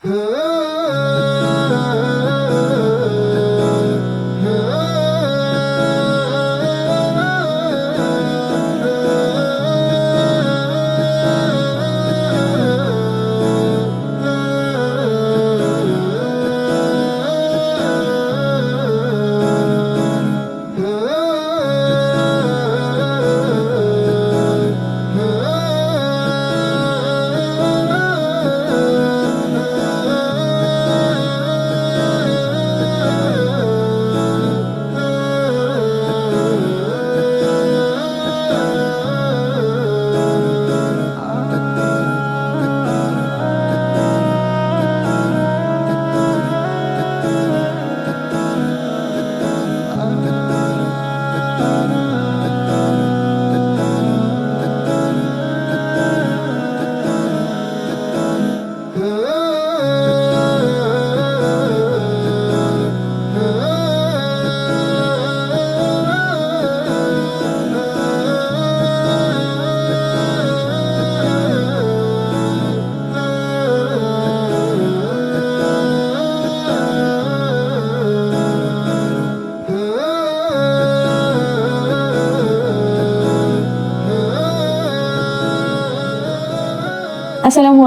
আসসালামু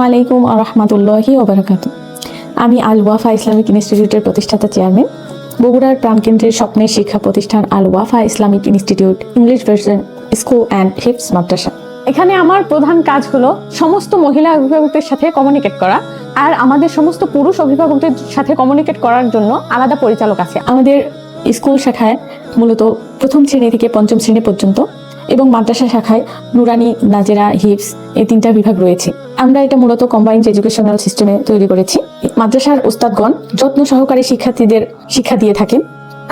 আলাইকুম ওয়া রাহমাতুল্লাহি ওয়া বারাকাতুহু। আমি আল ওয়াফা ইসলামিক ইনস্টিটিউটের প্রতিষ্ঠাতা চেয়ারম্যান, বগুড়ার প্রাণকেন্দ্রের স্বপ্নের শিক্ষা প্রতিষ্ঠান Al Wafa Islamic institute English version school and হিফজ মাদ্রাসা। এখানে আমার প্রধান কাজ হলো সমস্ত মহিলা অভিভাবকদের সাথে কমিউনিকেট করা, আর আমাদের সমস্ত পুরুষ অভিভাবকদের সাথে কমিউনিকেট করার জন্য আলাদা পরিচালক আছে। আমাদের স্কুল শাখায় মূলত প্রথম শ্রেণী থেকে পঞ্চম শ্রেণী পর্যন্ত এবং মাদ্রাসা শাখায় নুরানি, নাজেরা, হিফজ এই তিনটা বিভাগ রয়েছে। আমরা এটা মূলত কম্বাইন্ড এডুকেশনাল সিস্টেমে তৈরি করেছি। মাদ্রাসার ওস্তাদগণ যত্ন সহকারে শিক্ষার্থীদের শিক্ষা দিয়ে থাকেন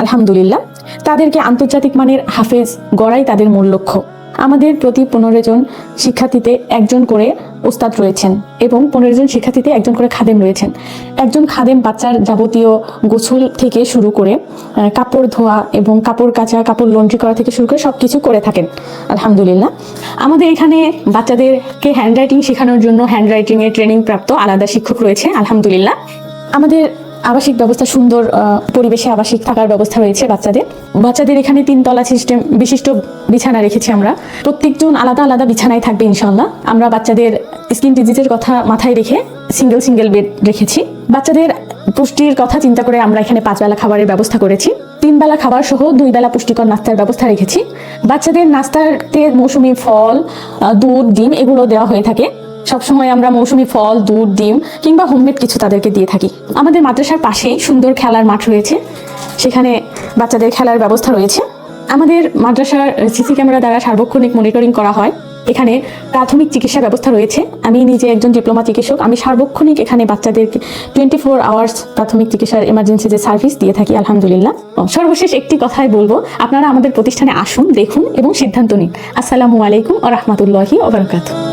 আলহামদুলিল্লাহ। তাদেরকে আন্তর্জাতিক মানের হাফেজ গড়াই তাদের মূল লক্ষ্য। আমাদের প্রতি 15 জন শিক্ষার্থীতে একজন করে ওস্তাদ রয়েছেন এবং 15 জন শিক্ষার্থীতে একজন করে খাদেম রয়েছেন। একজন খাদেম বাচ্চার যাবতীয় গোসল থেকে শুরু করে কাপড় ধোয়া এবং কাপড় কাচা, কাপড় লন্ড্রি করা থেকে শুরু করে সবকিছু করে থাকেন আলহামদুলিল্লাহ। আমাদের এখানে বাচ্চাদেরকে হ্যান্ড রাইটিং শেখানোর জন্য হ্যান্ড রাইটিং এর ট্রেনিং প্রাপ্ত আলাদা শিক্ষক রয়েছে আলহামদুলিল্লাহ। আমাদের আবাসিক ব্যবস্থা সুন্দর পরিবেশে আবাসিক থাকার ব্যবস্থা রয়েছে বাচ্চাদের এখানে 3 তলা সিস্টেম বিশিষ্ট বিছানা রেখেছি আমরা। প্রত্যেকজন আলাদা আলাদা বিছানায় থাকবে ইনশাআল্লাহ। আমরা বাচ্চাদের স্কিন ডিজিজের কথা মাথায় রেখে সিঙ্গেল বেড রেখেছি। বাচ্চাদের পুষ্টির কথা চিন্তা করে আমরা এখানে 5 বেলা খাবারের ব্যবস্থা করেছি। 3 বেলা খাবার সহ 2 বেলা পুষ্টিকর নাস্তার ব্যবস্থা রেখেছি। বাচ্চাদের নাস্তাতে মৌসুমী ফল, দুধ, ডিম এগুলো দেওয়া হয়ে থাকে। সবসময় আমরা মৌসুমী ফল, দুধ, ডিম কিংবা হোমমেড কিছু তাদেরকে দিয়ে থাকি। আমাদের মাদ্রাসার পাশেই সুন্দর খেলার মাঠ রয়েছে, সেখানে বাচ্চাদের খেলার ব্যবস্থা রয়েছে। আমাদের মাদ্রাসার সিসি ক্যামেরা দ্বারা সার্বক্ষণিক মনিটরিং করা হয়। এখানে প্রাথমিক চিকিৎসা ব্যবস্থা রয়েছে। আমি নিজে একজন ডিপ্লোমা চিকিৎসক। আমি সার্বক্ষণিক এখানে বাচ্চাদেরকে 24 আওয়ার্স প্রাথমিক চিকিৎসার এমার্জেন্সি যে সার্ভিস দিয়ে থাকি আলহামদুলিল্লাহ। সর্বশেষ একটি কথাই বলবো, আপনারা আমাদের প্রতিষ্ঠানে আসুন, দেখুন এবং সিদ্ধান্ত নিন। আসসালামু আলাইকুম ওয়া রাহমাতুল্লাহি ওয়া বারাকাতুহু।